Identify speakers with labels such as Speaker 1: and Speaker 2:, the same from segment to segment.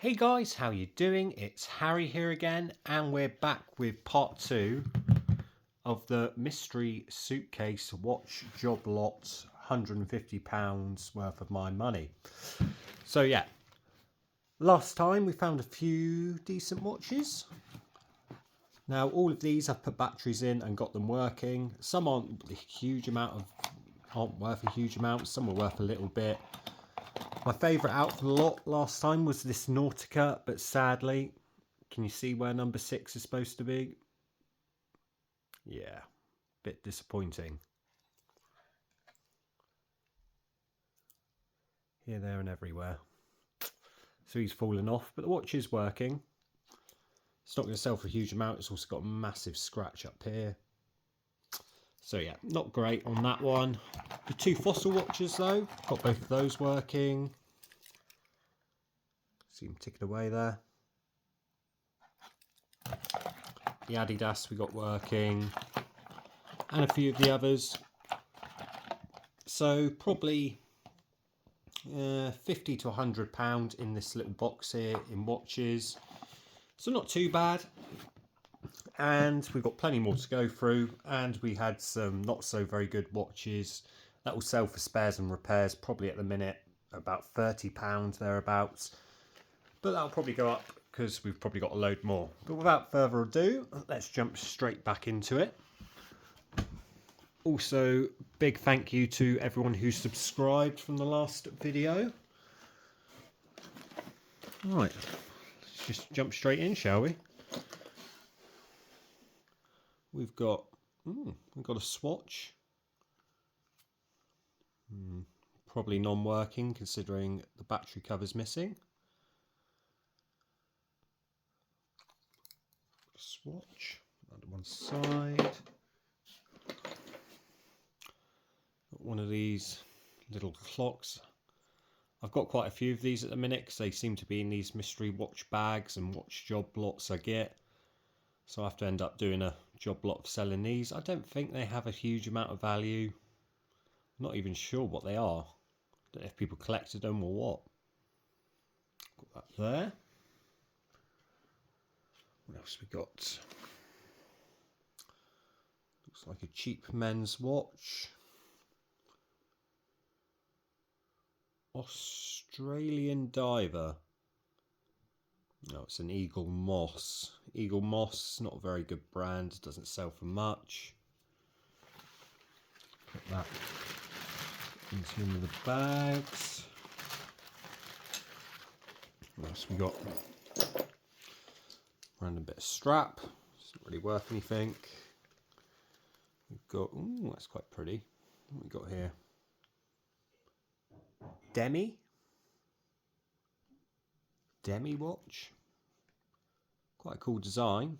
Speaker 1: Hey guys, how you doing? It's Harry here again, and we're back with part 2 of the mystery suitcase watch job lot, £150 worth of my money. So yeah, last time we found a few decent watches. Now all of these I've put batteries in and got them working. Some aren't worth a huge amount, some are worth a little bit. My favourite out of the lot last time was this Nautica, but sadly, can you see where number 6 is supposed to be? Yeah, bit disappointing. Here, there and everywhere. So he's fallen off, but the watch is working. It's not going to sell for a huge amount. It's also got a massive scratch up here. So yeah, not great on that one. The two fossil watches though, got both of those working. See him ticking away there. The Adidas we got working, and a few of the others. So probably 50 to £100 in this little box here in watches. So not too bad. And we've got plenty more to go through, and we had some not so very good watches that will sell for spares and repairs, probably at the minute about £30 thereabouts, but that'll probably go up because we've probably got a load more. But without further ado, let's jump straight back into it. Also, big thank you to everyone who subscribed from the last video. Right, let's just jump straight in, shall we? We've got a swatch. Probably non-working considering the battery cover's missing. Swatch on one side. Got one of these little clocks. I've got quite a few of these at the minute because they seem to be in these mystery watch bags and watch job lots I get. So I have to end up doing a job lot of selling these. I don't think they have a huge amount of value. I'm not even sure what they are. I don't know if people collected them or what. Got that there. What else we got? Looks like a cheap men's watch. Australian Diver. No, it's an Eagle Moss. Eagle Moss, not a very good brand. Doesn't sell for much. Put that into one of the bags. What else we got? Random bit of strap. It's not really worth anything. We've got, ooh, that's quite pretty. What we got here? Demi watch. Quite a cool design.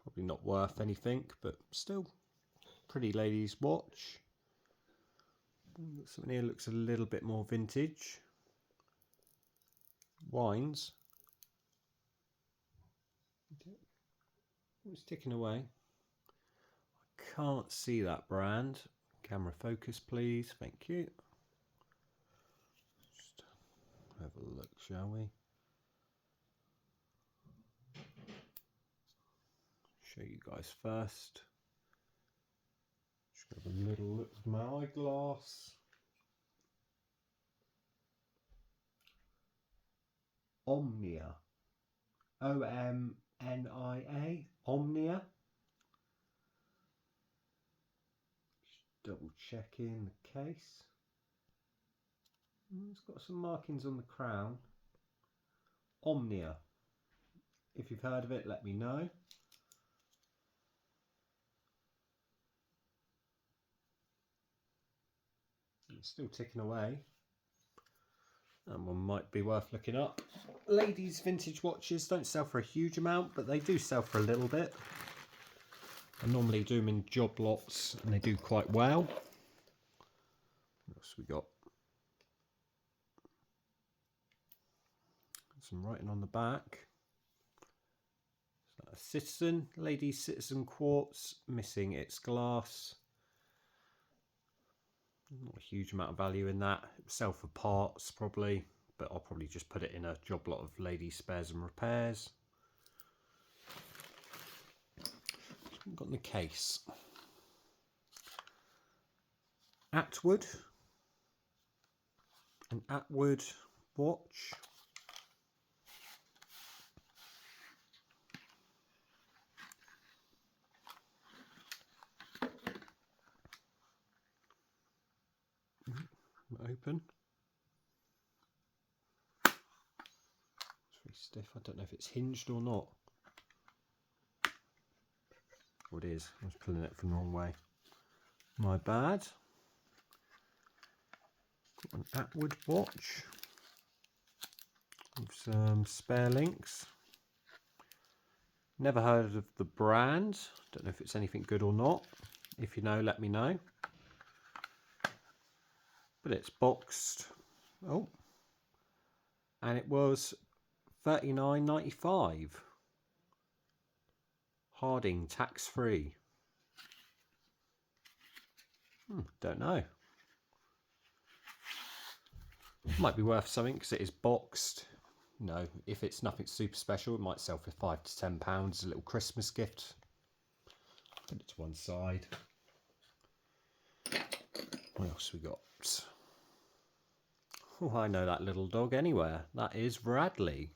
Speaker 1: Probably not worth anything, but still pretty lady's watch. Something here looks a little bit more vintage. Wines. It's ticking away. I can't see that brand. Camera focus, please. Thank you. Just have a look, shall we? Show you guys first. Just have a little look with my eyeglass. Omnia. O-M-N-I-A. Omnia. Just double checking the case. It's got some markings on the crown. Omnia. If you've heard of it, let me know. It's still ticking away. And one might be worth looking up. Ladies' vintage watches don't sell for a huge amount, but they do sell for a little bit. I normally do them in job lots and they do quite well. What else we got? Some writing on the back. A Citizen, Ladies Citizen quartz, missing its glass. Not a huge amount of value in that. It would sell for parts probably, but I'll probably just put it in a job lot of ladies' spares and repairs. I've got in the case. Atwood. An Atwood watch. Open. It's very stiff. I don't know if it's hinged or not. Oh, it is. I was pulling it from the wrong way. My bad. Got an Atwood watch with some spare links. Never heard of the brand. Don't know if it's anything good or not. If you know, let me know. But it's boxed. Oh, and it was $39.95. Harding, tax free. Don't know. Might be worth something because it is boxed. You know, if it's nothing super special, it might sell for £5 to £10 as a little Christmas gift. Put it to one side. What else we got? Oh, I know that little dog anywhere. That is Radley.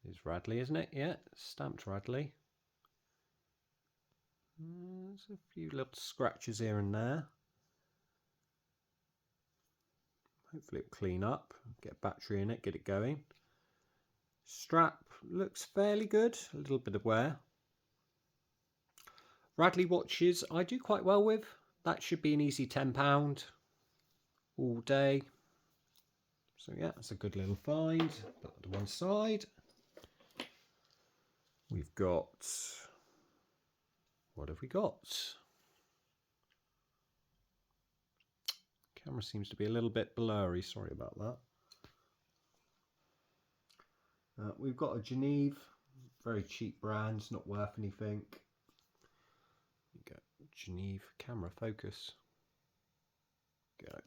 Speaker 1: It's Radley, isn't it? Yeah, stamped Radley. There's a few little scratches here and there. Hopefully it'll clean up, get a battery in it, get it going. Strap looks fairly good, a little bit of wear. Radley watches I do quite well with. That should be an easy £10 all day. So yeah, that's a good little find. Put that to one side. We've got, what have we got? Camera seems to be a little bit blurry, sorry about that. We've got a Geneve, very cheap brand, not worth anything. You go, Geneve, camera focus. Go.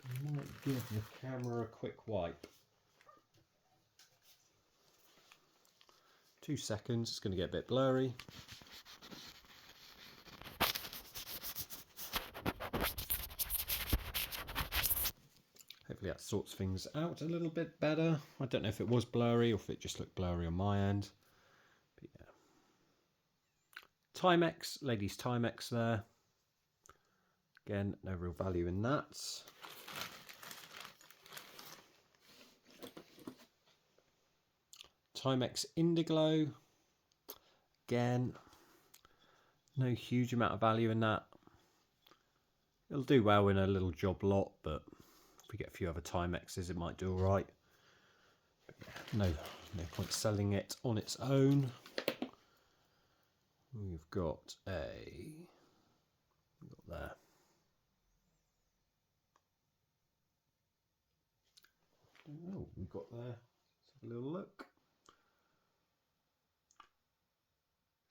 Speaker 1: I might give the camera a quick wipe. 2 seconds, it's going to get a bit blurry. Hopefully that sorts things out a little bit better. I don't know if it was blurry or if it just looked blurry on my end. But yeah. Timex, ladies Timex there. Again, no real value in that. Timex Indiglo. Again, no huge amount of value in that. It'll do well in a little job lot, but if we get a few other Timexes, it might do all right. But yeah, no point selling it on its own. We've got there. Oh, we've got there. Let's have a little look.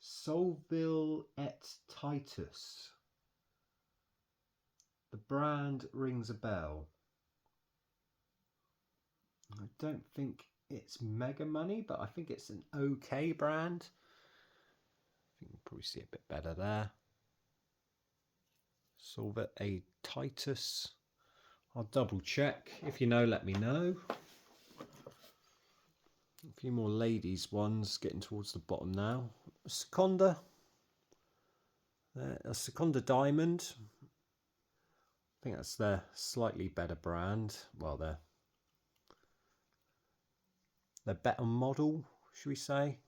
Speaker 1: Solville et Titus. The brand rings a bell. I don't think it's mega money, but I think it's an okay brand. I think you'll probably see it a bit better there. Solville et Titus. I'll double check. If you know, let me know. A few more ladies ones getting towards the bottom now. A Seconda. A Seconda Diamond. I think that's their slightly better brand. Well, they're better model, should we say?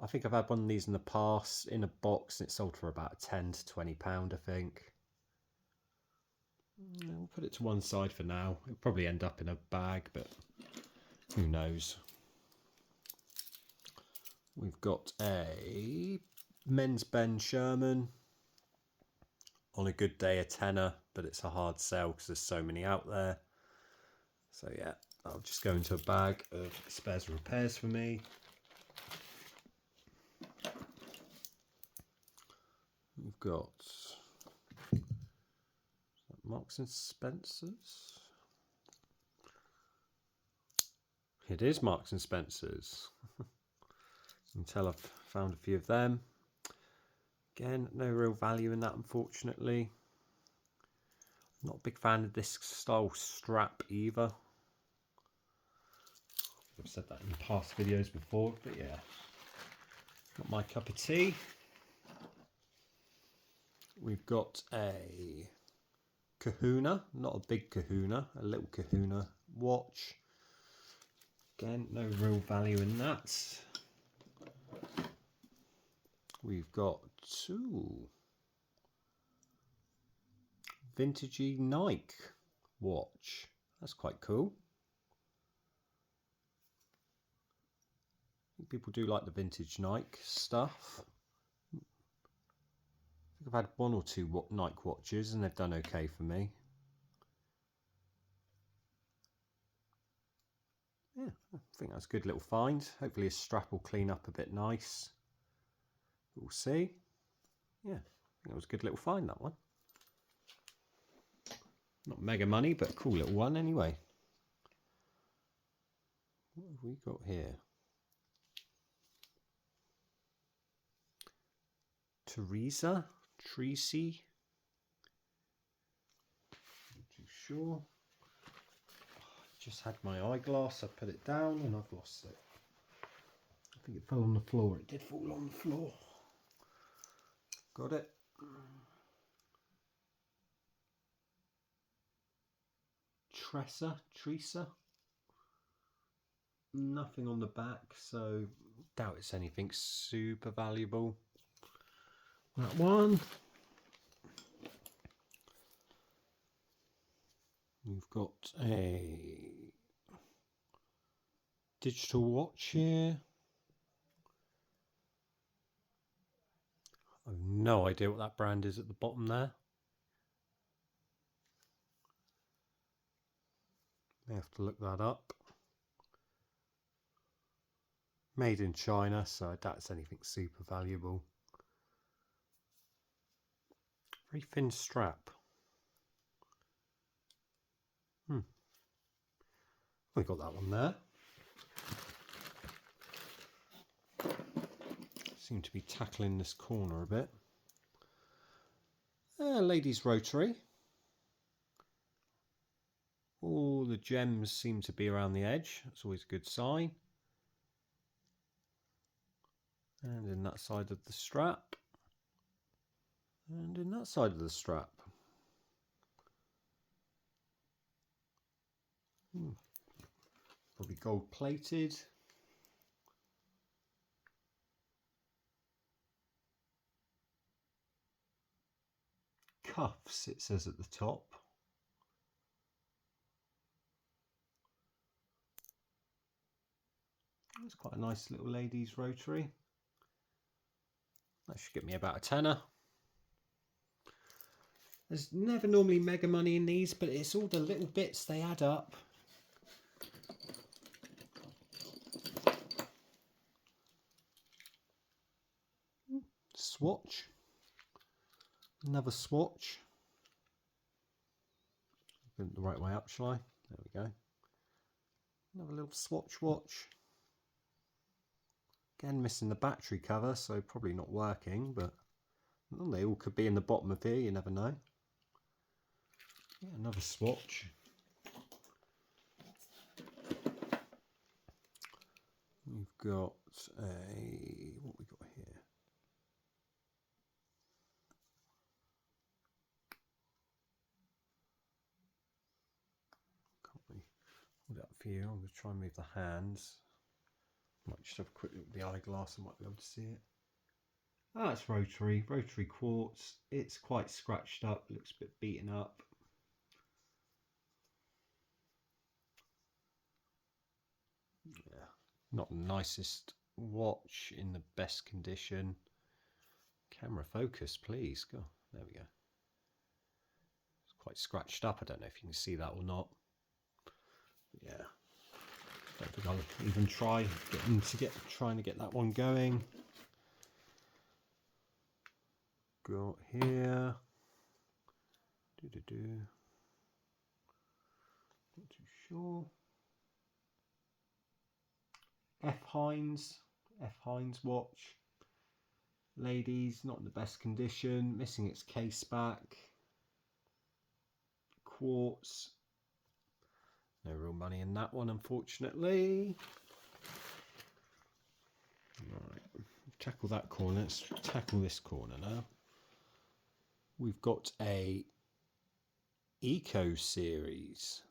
Speaker 1: I think I've had one of these in the past in a box and it sold for about £10 to £20, I think. We'll put it to one side for now. It'll probably end up in a bag, but who knows. We've got a men's Ben Sherman. On a good day, a tenner, but it's a hard sell because there's so many out there. So yeah, I'll just go into a bag of spares and repairs for me. We've got Marks and Spencer's. It is Marks and Spencer's. You can tell I've found a few of them. Again, no real value in that, unfortunately. Not a big fan of this style strap either. I've said that in past videos before, but yeah, not my cup of tea. We've got a Kahuna, not a big Kahuna, a little Kahuna watch. Again, no real value in that. We've got two vintagey Nike watch. That's quite cool. I think people do like the vintage Nike stuff. I think I've had one or two Nike watches and they've done okay for me. Yeah, I think that's a good little find. Hopefully his strap will clean up a bit nice. We'll see. Yeah, I think it was a good little find, that one. Not mega money, but a cool little one anyway. What have we got here? Tracy? Not too sure. Just had my eyeglass, I put it down and I've lost it. I think it fell on the floor. It did fall on the floor. Got it. Teresa. Nothing on the back, so doubt it's anything super valuable. That one. We've got a digital watch here. I've no idea what that brand is at the bottom there. May have to look that up. Made in China, so I doubt it's anything super valuable. Very thin strap. We got that one there. Seem to be tackling this corner a bit. Ladies rotary. All the gems seem to be around the edge. That's always a good sign. And in that side of the strap. And in that side of the strap. Probably gold plated. Cuffs, it says at the top. That's quite a nice little ladies rotary. That should get me about a tenner. There's never normally mega money in these, but it's all the little bits, they add up. Swatch. Another swatch. Get it the right way up, shall I? There we go. Another little swatch watch. Again, missing the battery cover, so probably not working, but well, they all could be in the bottom of here, you never know. Yeah, another swatch. We've got a... what we got here? Can't really hold it up for you. I'm going to try and move the hands. Might just have a quick look at the eyeglass, I might be able to see it. Ah, it's rotary quartz. It's quite scratched up, looks a bit beaten up. Yeah, not the nicest watch in the best condition. Camera focus, please. Go. There we go. It's quite scratched up. I don't know if you can see that or not. But yeah. Don't think I'll even trying to get that one going. got here? Not too sure. F. Hines watch. Ladies, not in the best condition, missing its case back. Quartz. No real money in that one, unfortunately. Right, tackle that corner. Let's tackle this corner now. We've got a Eco Series.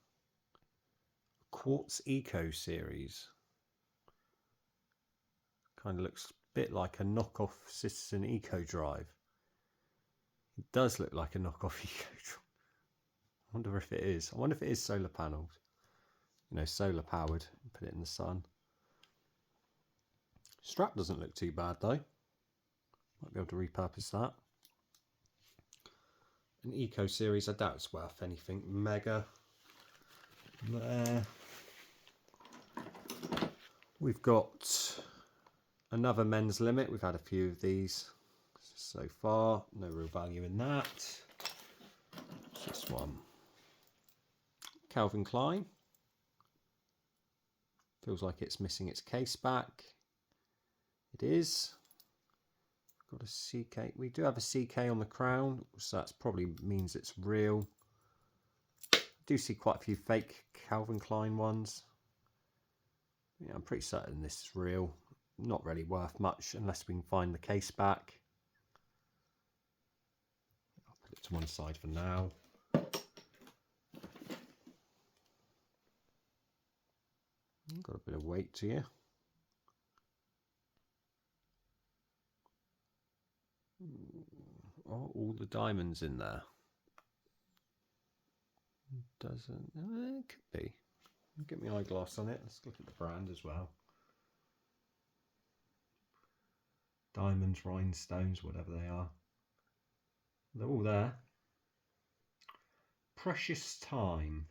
Speaker 1: Quartz Eco Series. Kind of looks a bit like a knockoff Citizen Eco Drive. It does look like a knockoff Eco Drive. I wonder if it is. I wonder if it is solar panels. You know, solar powered. Put it in the sun. Strap doesn't look too bad though. Might be able to repurpose that. An Eco Series, I doubt it's worth anything mega. There. We've got another men's limit. We've had a few of these so far. No real value in that. What's this one? Calvin Klein. Feels like it's missing its case back. It is. Got a CK. We do have a CK on the crown, so that probably means it's real. I do see quite a few fake Calvin Klein ones. Yeah, I'm pretty certain this is real. Not really worth much unless we can find the case back. I'll put it to one side for now. Got a bit of weight to you. Oh, all the diamonds in there. Doesn't. It could be. Get my eyeglass on it. Let's look at the brand as well. Diamonds, rhinestones, whatever they are. They're all there. Precious Time.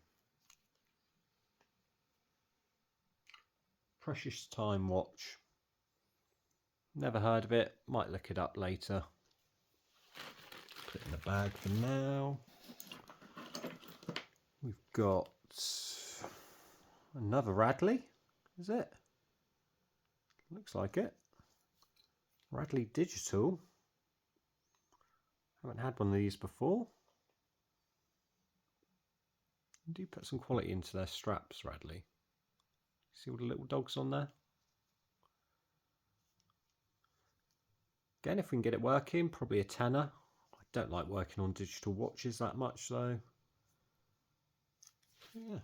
Speaker 1: Precious Time watch. Never heard of it. Might look it up later. Put it in the bag for now. We've got another Radley. Is it? Looks like it. Radley Digital. Haven't had one of these before. They do put some quality into their straps, Radley. See all the little dogs on there? Again, if we can get it working, probably a tenner. I don't like working on digital watches that much though. Yeah.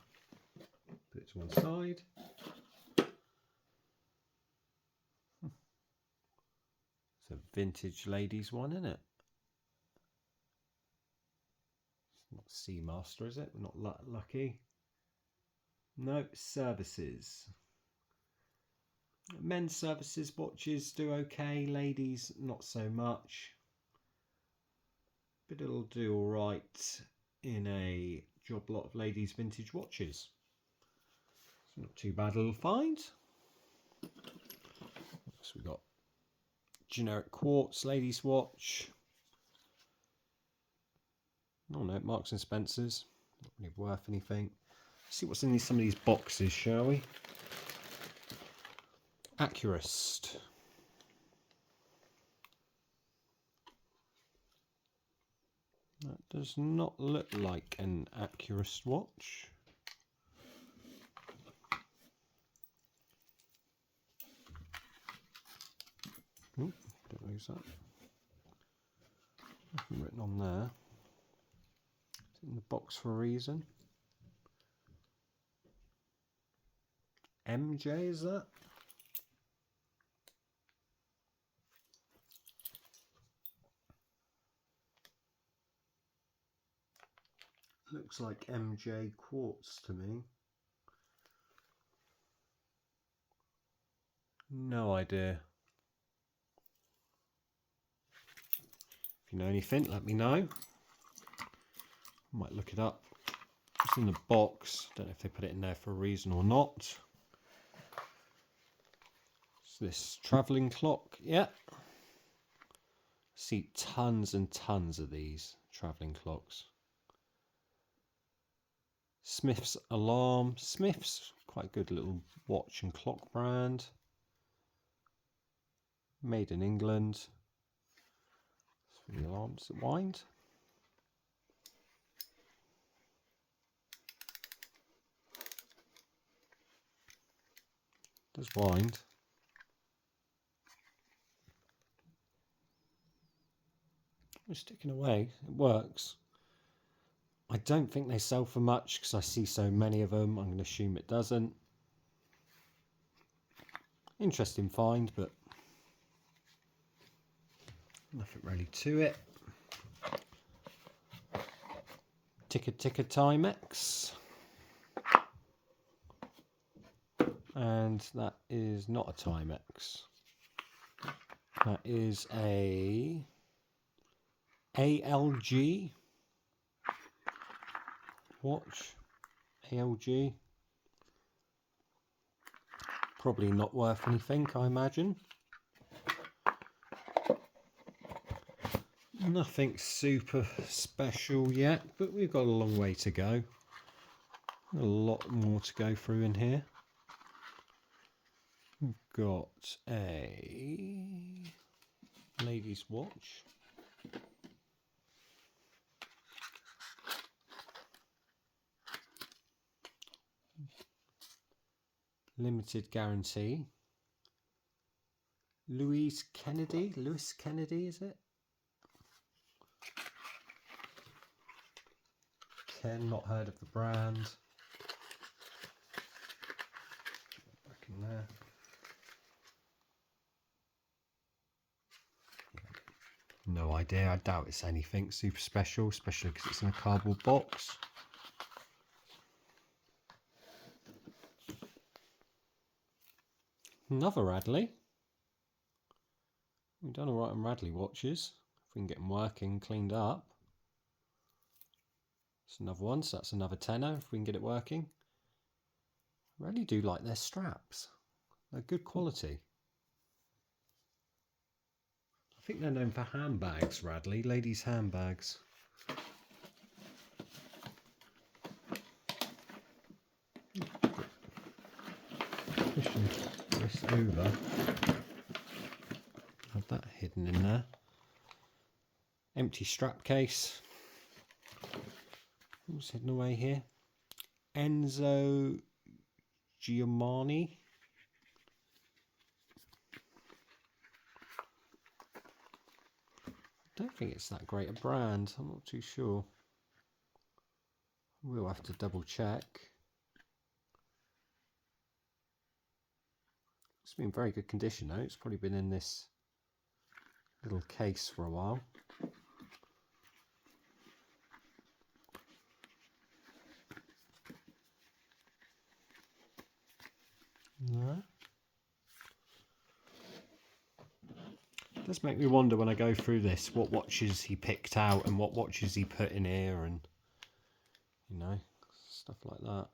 Speaker 1: Put it to one side. It's a vintage ladies one, isn't it? It's not Seamaster, is it? We're not lucky. No, services. Men's services watches do okay, ladies not so much. But it'll do alright in a job lot of ladies vintage watches. It's not too bad a little find. So we got generic quartz ladies watch. Oh no, Marks and Spencer's. Not really worth anything. Let's see what's in some of these boxes, shall we? Accurist. That does not look like an Accurist watch. Oop, don't lose that. Nothing written on there. It's in the box for a reason. MJ, is that? Looks like MJ quartz to me. No idea. If you know anything, let me know. Might look it up. It's in the box. Don't know if they put it in there for a reason or not. It's this travelling clock. Yeah. See tons and tons of these travelling clocks. Smith's Alarm. Smith's quite a good little watch and clock brand. Made in England. The alarms that wind. Does wind. It's sticking away. It works. I don't think they sell for much because I see so many of them. I'm going to assume it doesn't. Interesting find, but nothing really to it. Ticker Timex. And that is not a Timex. That is a ALG watch. ALG. Probably not worth anything, I imagine. Nothing super special yet, but we've got a long way to go. A lot more to go through in here. We've got a ladies' watch. Limited guarantee. Louis Kennedy, is it? Ken, not heard of the brand. Back in there. No idea. I doubt it's anything super special, especially because it's in a cardboard box. Another Radley. We've done alright on Radley watches. If we can get them working, cleaned up. It's another one, so that's another tenner if we can get it working. I really do like their straps. They're good quality. I think they're known for handbags, Radley, ladies' handbags. Pushing this over. Have that hidden in there. Empty strap case. What's hidden away here? Enzo Giamani. I don't think it's that great a brand. I'm not too sure. We'll have to double check. It's been in very good condition though. It's probably been in this little case for a while. No. It does make me wonder when I go through this what watches he picked out and what watches he put in here, and you know, stuff like that.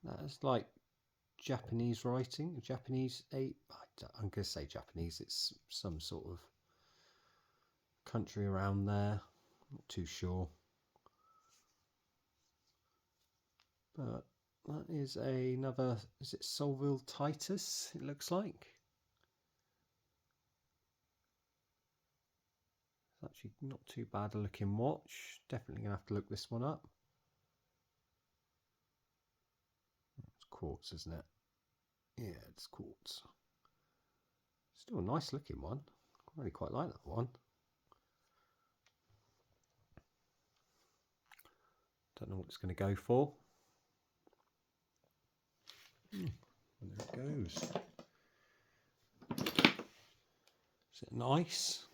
Speaker 1: That's like Japanese writing, Japanese. I'm going to say Japanese. It's some sort of country around there. Not too sure. But that is another. Is it Solville Titus? It looks like. It's actually not too bad a looking watch. Definitely gonna have to look this one up. It's quartz, isn't it? Yeah, it's quartz. Still a nice looking one. I really quite like that one. Don't know what it's going to go for. There it goes. Is it an ice?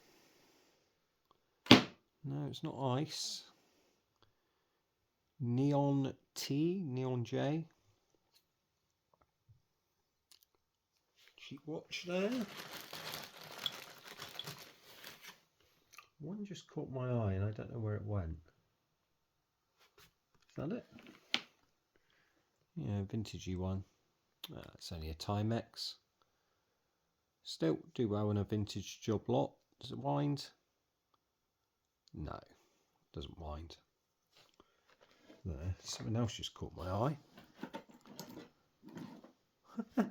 Speaker 1: No, it's not ice. Neon T, Neon J. Cheap watch there. One just caught my eye and I don't know where it went. Is that it? Yeah, vintagey one. It's only a Timex. Still do well in a vintage job lot. Does it wind? No, doesn't wind. There, something else just caught my eye. A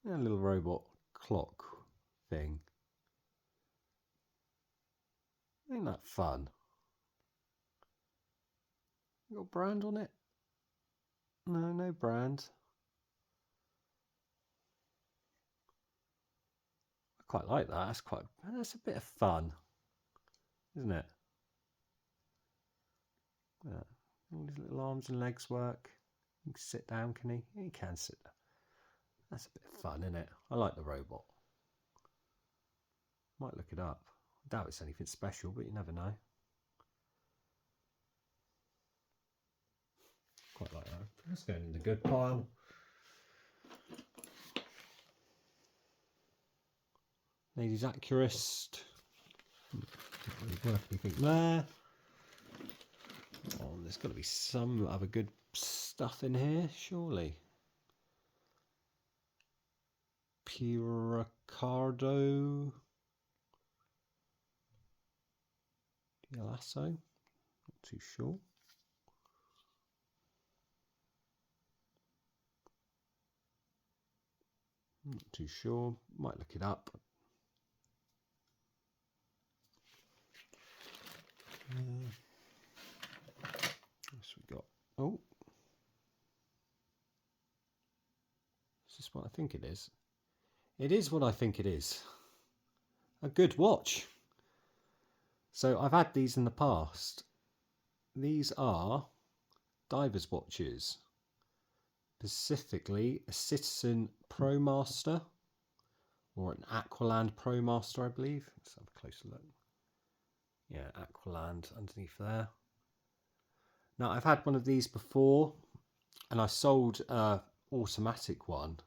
Speaker 1: little robot clock thing. Ain't that fun? Got a brand on it? No, no brand. I quite like that. That's a bit of fun, isn't it? Yeah. All his little arms and legs work. He can sit down, can he? He can sit down. That's a bit of fun, isn't it? I like the robot. Might look it up. I doubt it's anything special, but you never know. Quite like that. That's going in the good pile. Ladies Accurist. Not really worth anything there. Oh, there's got to be some other good stuff in here, surely. Puricardo. Lasso. Not too sure. Not too sure. Might look it up. What's we got? Oh. Is this what I think it is? It is what I think it is. A good watch. So I've had these in the past. These are divers watches. Specifically a Citizen Promaster. Or an Aqualand Promaster, I believe. Let's have a closer look. Yeah, Aqualand underneath there. Now, I've had one of these before, and I sold an automatic one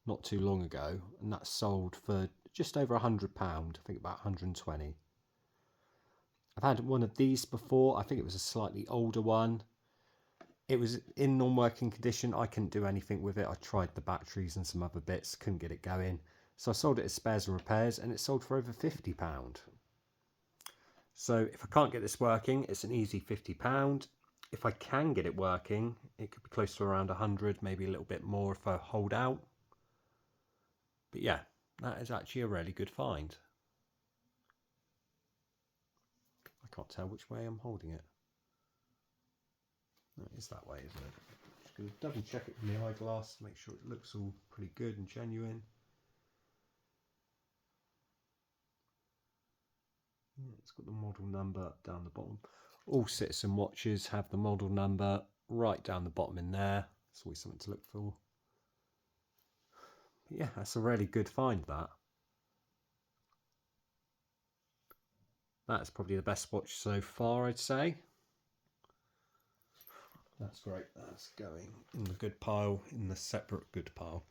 Speaker 1: not too long ago, and that sold for just over £100, I think about 120. I've had one of these before. I think it was a slightly older one. It was in non-working condition. I couldn't do anything with it. I tried the batteries and some other bits, couldn't get it going. So I sold it as spares and repairs, and it sold for over £50. So if I can't get this working, it's an easy £50. If I can get it working, it could be close to around 100, maybe a little bit more if I hold out. But yeah, that is actually a really good find. I can't tell which way I'm holding it. No, it is that way, isn't it? Just going to double check it with my eyeglass to make sure it looks all pretty good and genuine. Yeah, it's got the model number down the bottom. All Citizen watches have the model number right down the bottom in there. It's always something to look for. But yeah, that's a really good find, that. That's probably the best watch so far, I'd say. That's great. That's going in the good pile, in the separate good pile.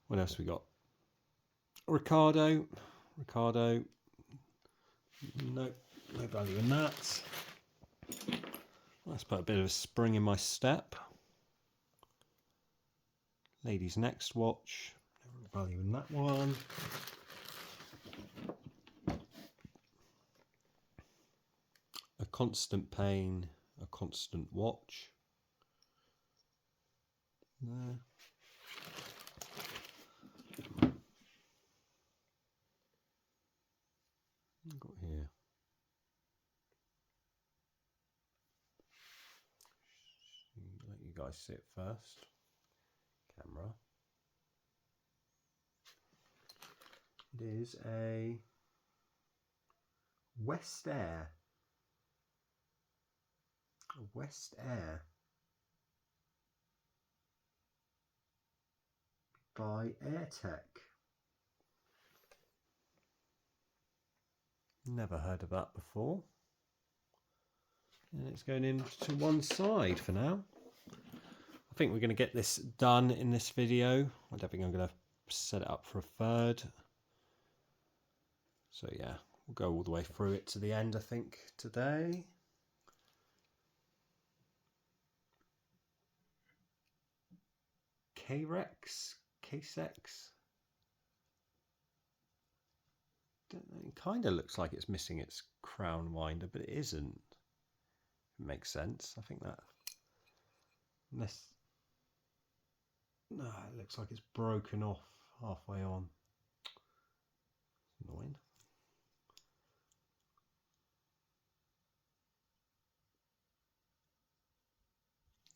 Speaker 1: What else we got? Ricardo. Nope, no value in that. Let's put a bit of a spring in my step. Ladies Next watch. No value in that one. A Constant Pain, a Constant Watch. There. What have we got here? Let you guys see it first. Camera. It is a West Air. A West Air by AirTech. Never heard of that before. And it's going in to one side for now. I think we're going to get this done in this video. I don't think I'm going to set it up for a third. So yeah, we'll go all the way through it to the end, I think, today. K-Rex? K-Sex? It kind of looks like it's missing its crown winder, but it isn't. It makes sense. I think that... Unless... No, it looks like it's broken off halfway on. Annoying.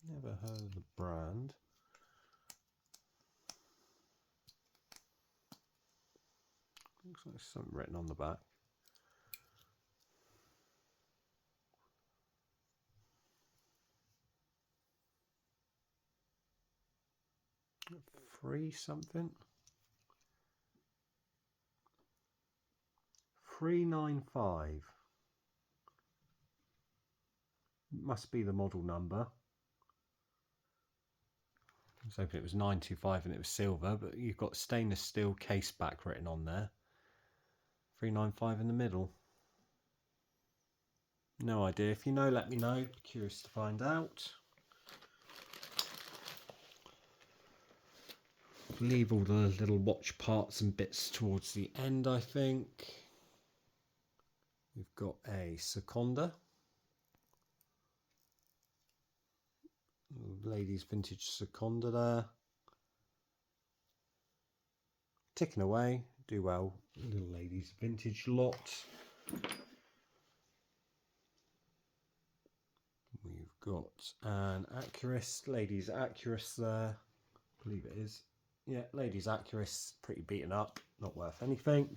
Speaker 1: Never heard of the brand. Looks like there's something written on the back. Free something. 395. Must be the model number. I was hoping it was 925 and it was silver, but you've got stainless steel case back written on there. 395 in the middle. No idea. If you know, let me know. Curious to find out. Leave all the little watch parts and bits towards the end, I think. We've got a seconda. Ladies vintage seconda there. Ticking away. Do well. Little ladies vintage lot. We've got an Accurist. Ladies Accurist there. I believe it is. Yeah, ladies Accurist. Pretty beaten up. Not worth anything.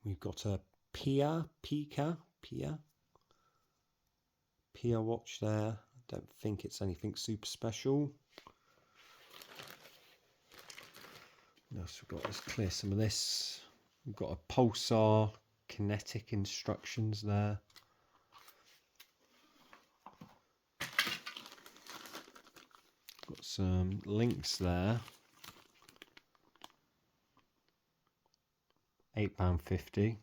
Speaker 1: We've got a Pia watch there. I don't think it's anything super special. What else we've got? Let's clear some of this. We've got a pulsar kinetic instructions there. Got some links there. £8.50.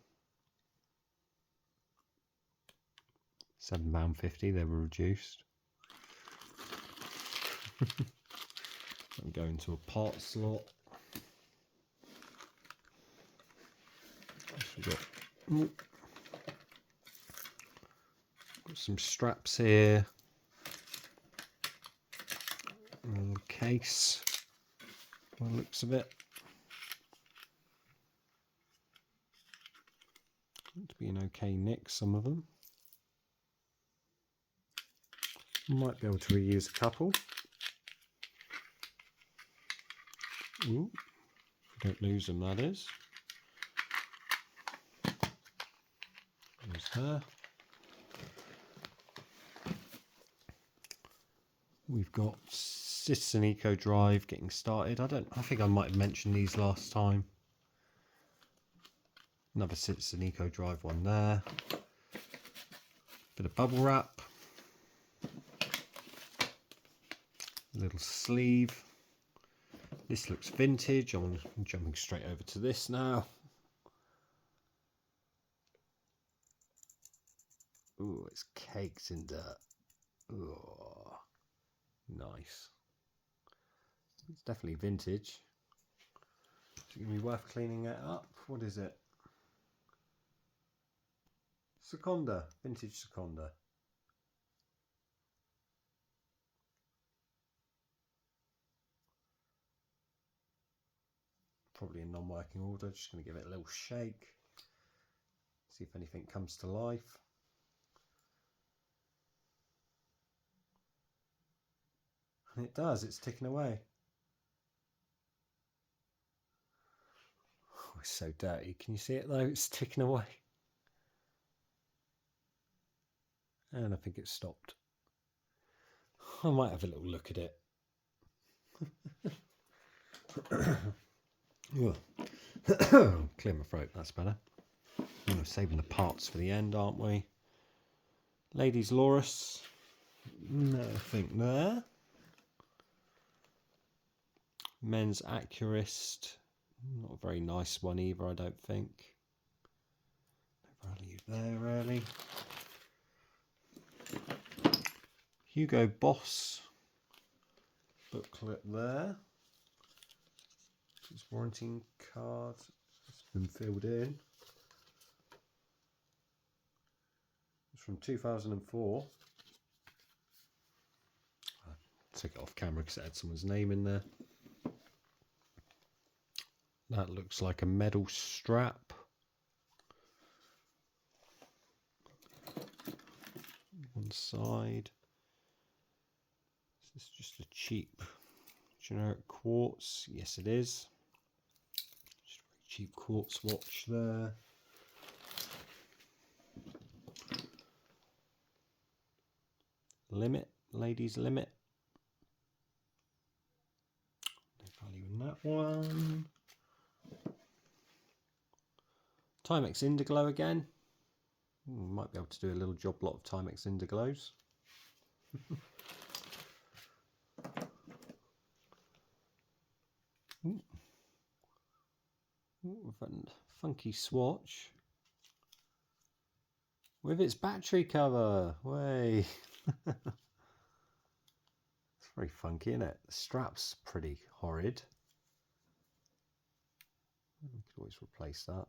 Speaker 1: £7.50, they were reduced. I'm going to a part slot. We've got some straps here. A little case, by the looks of it. To be an okay nick, some of them. Might be able to reuse a couple. Ooh, don't lose them, that is. There's her. We've got Citizen Eco Drive getting started. I think I might have mentioned these last time. Another Citizen Eco Drive one there. Bit of bubble wrap. Little sleeve. This looks vintage. I'm jumping straight over to this now. Ooh, it's caked in dirt. Ooh, nice. It's definitely vintage. Is it going to be worth cleaning it up? What is it? Seconda, vintage Seconda. Probably in non-working order. Just going to give it a little shake. See if anything comes to life. And it does, it's ticking away. Oh, it's so dirty. Can you see it though? It's ticking away. And I think it's stopped. I might have a little look at it. Clear my throat, that's better. We're saving the parts for the end, aren't we? Ladies Loris. Nothing there. Men's Accurist. Not a very nice one either, I don't think. No value there, really. Hugo Boss booklet there. Its warranty card has been filled in. It's from 2004. I took it off camera because it had someone's name in there. That looks like a metal strap. One side. Is this just a cheap generic quartz? Yes, it is. Just a very cheap quartz watch there. Limit, ladies limit. No value in that one. Timex Indiglo again. Might be able to do a little job lot of Timex Indiglos. Funky swatch with its battery cover. Way. It's very funky, isn't it? The strap's pretty horrid. We could always replace that.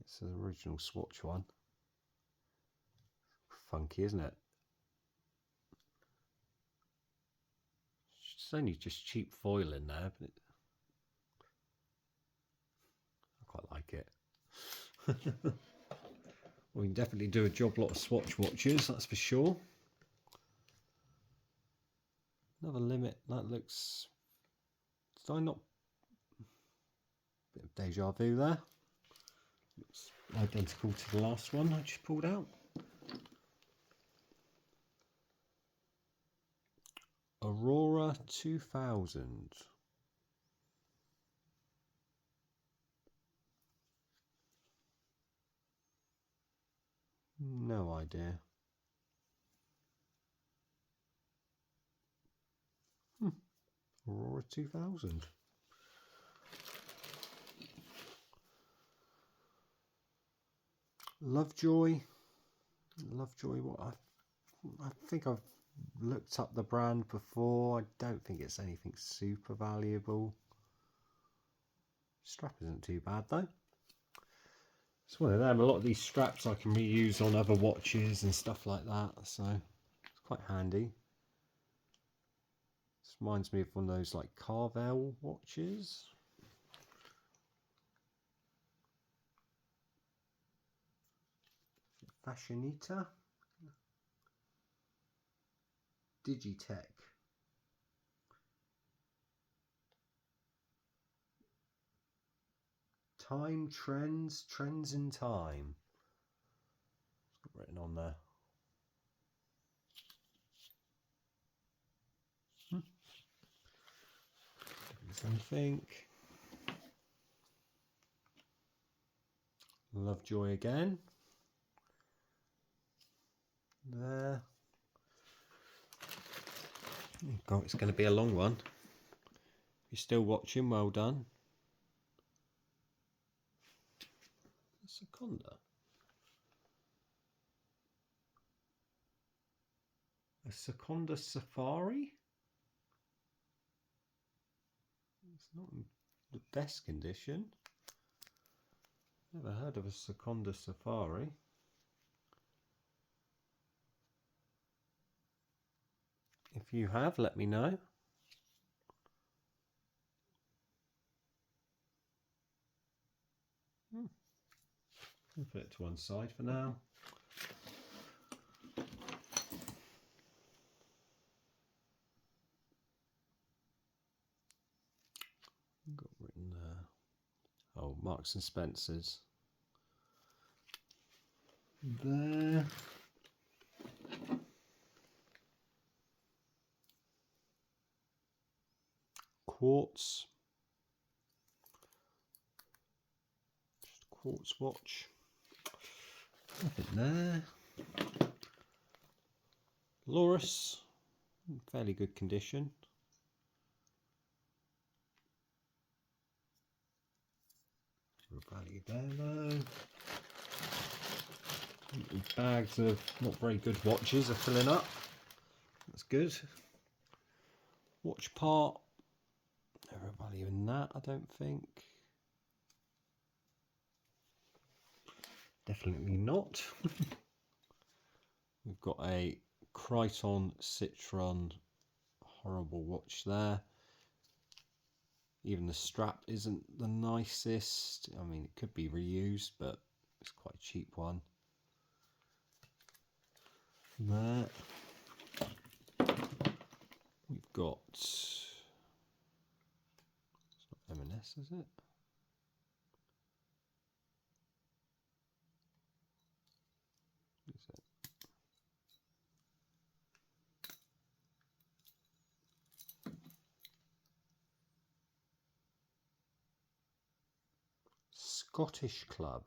Speaker 1: It's an original swatch one. Funky, isn't it? It's only just cheap foil in there, but I quite like it. We can definitely do a job lot of swatch watches, that's for sure. Another limit, that looks... Did I not... Bit of deja vu there. Looks identical to the last one I just pulled out. Aurora 2000. No idea. Aurora 2000. Lovejoy. Lovejoy, what I think I've looked up the brand before. I don't think it's anything super valuable. Strap isn't too bad though. It's one of them. A lot of these straps I can reuse on other watches and stuff like that, so it's quite handy. This reminds me of one of those like Carvel watches. Fashionita. Digitech. Time trends, trends in time. It's got written on there. Something. Lovejoy again. There. Oh God, it's going to be a long one. If you're still watching, well done. A Seconda. A Seconda Safari? It's not in the best condition. Never heard of a Seconda Safari. If you have, let me know. I'll put it to one side for now. Got written there. Oh, Marks and Spencer's. There. Quartz. Just a quartz watch. Nothing there. Loris. In fairly good condition. No value there though. Bags of not very good watches are filling up. That's good. Watch part. Never value in that, I don't think. Definitely not. We've got a Crichton Citron horrible watch there. Even the strap isn't the nicest. I mean, it could be reused, but it's quite a cheap one. There. We've got, it's not M&S, is it? Is it? Scottish Club.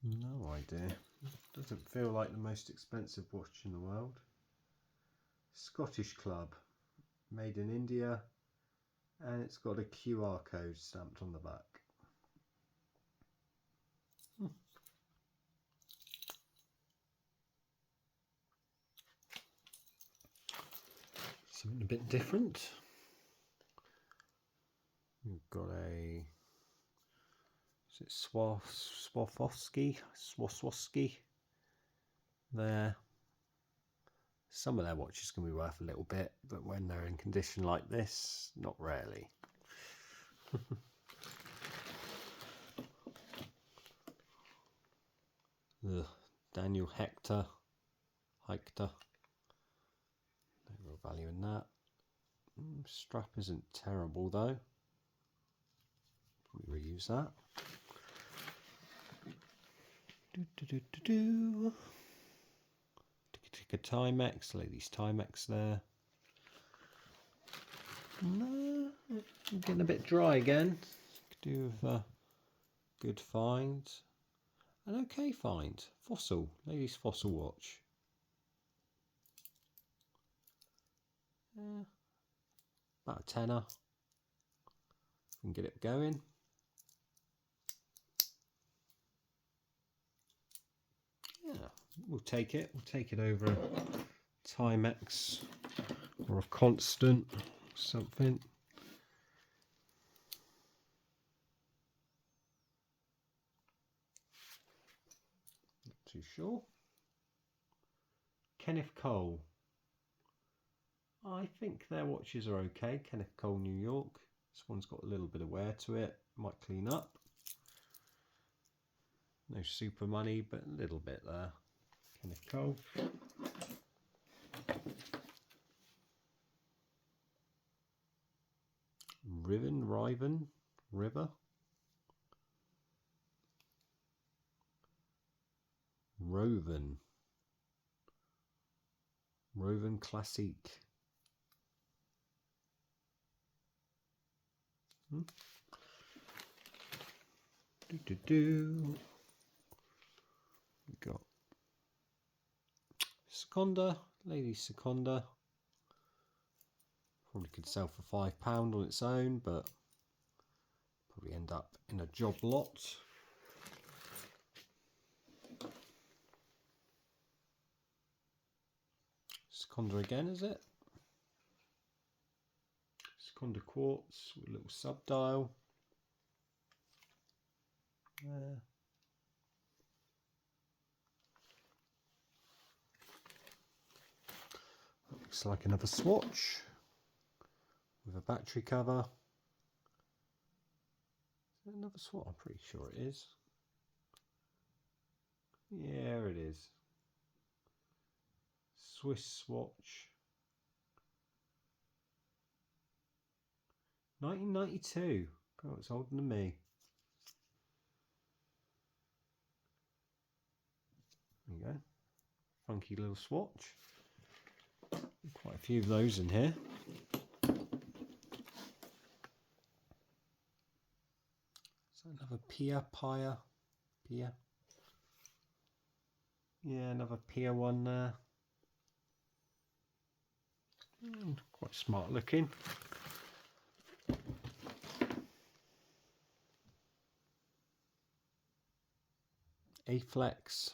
Speaker 1: No idea. Doesn't feel like the most expensive watch in the world. Scottish Club, made in India, and it's got a QR code stamped on the back. Something a bit different. We've got a, is it Swarovski there. Some of their watches can be worth a little bit, but when they're in condition like this, not really. Daniel Hector. No real value in that. Strap isn't terrible though. We reuse that. Take a Timex, ladies Timex there. No, I'm getting a bit dry again. Could do with a good find. An okay find. Fossil, ladies Fossil watch. Yeah, about a tenner. If we can get it going. Yeah, we'll take it. We'll take it over a Timex or a Constant, something. Not too sure. Kenneth Cole. I think their watches are okay. Kenneth Cole, New York. This one's got a little bit of wear to it. Might clean up. No super money, but a little bit there. Kenneth Cole. River. Roven Classique. We've got Seconda, Lady Seconda. Probably could sell for £5 on its own, but probably end up in a job lot. Seconda again, is it? Seconda quartz with a little sub dial. Looks like another swatch with a battery cover. Is it another swatch? I'm pretty sure it is. Yeah, it is. Swiss swatch. 1992. God, it's older than me. There you go. Funky little swatch. Quite a few of those in here. So another Pia. Yeah, another Pia one there. Quite smart looking. A-Flex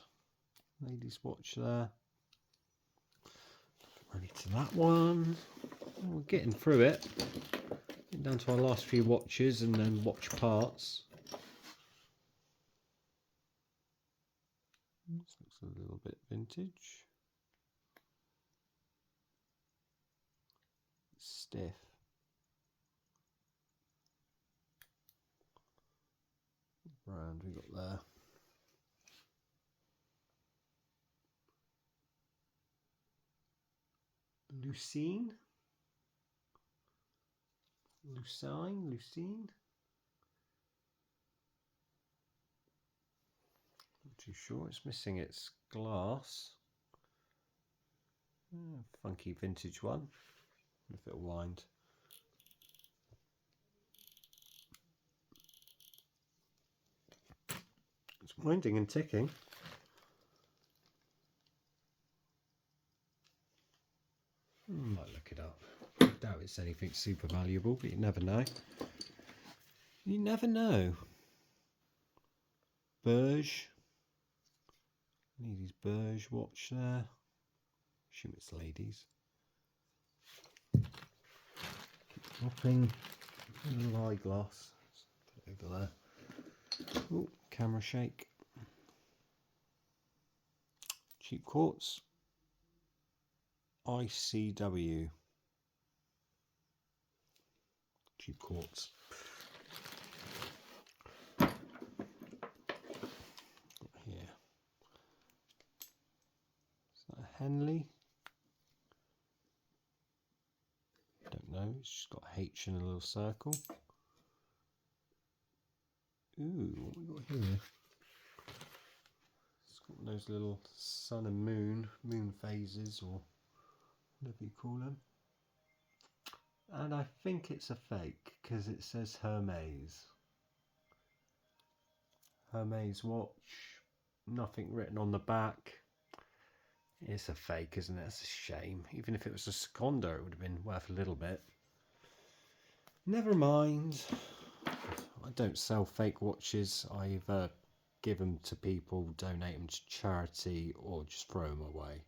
Speaker 1: ladies watch there. Ready to that one. We're getting through it. Getting down to our last few watches and then watch parts. This looks a little bit vintage. Stiff. What brand we got there? Lucine? Lucine? Not too sure. It's missing its glass. Funky vintage one. If it'll wind. It's winding and ticking. Might look it up. Doubt it's anything super valuable, but you never know. You never know. Burge. Ladies Burge watch there. Assume it's ladies. Dropping a little eyeglass. Put it over there. Oh, camera shake. Cheap quartz. ICW. Cheap quartz. Here. Is that a Henley? Don't know. It's just got H in a little circle. Ooh, what we got here? It's got those little sun and moon phases, or whatever you call them. And I think it's a fake because it says Hermes. Hermes watch. Nothing written on the back. It's a fake, isn't it? It's a shame. Even if it was a Secondo, it would have been worth a little bit. Never mind. I don't sell fake watches. I either give them to people, donate them to charity, or just throw them away.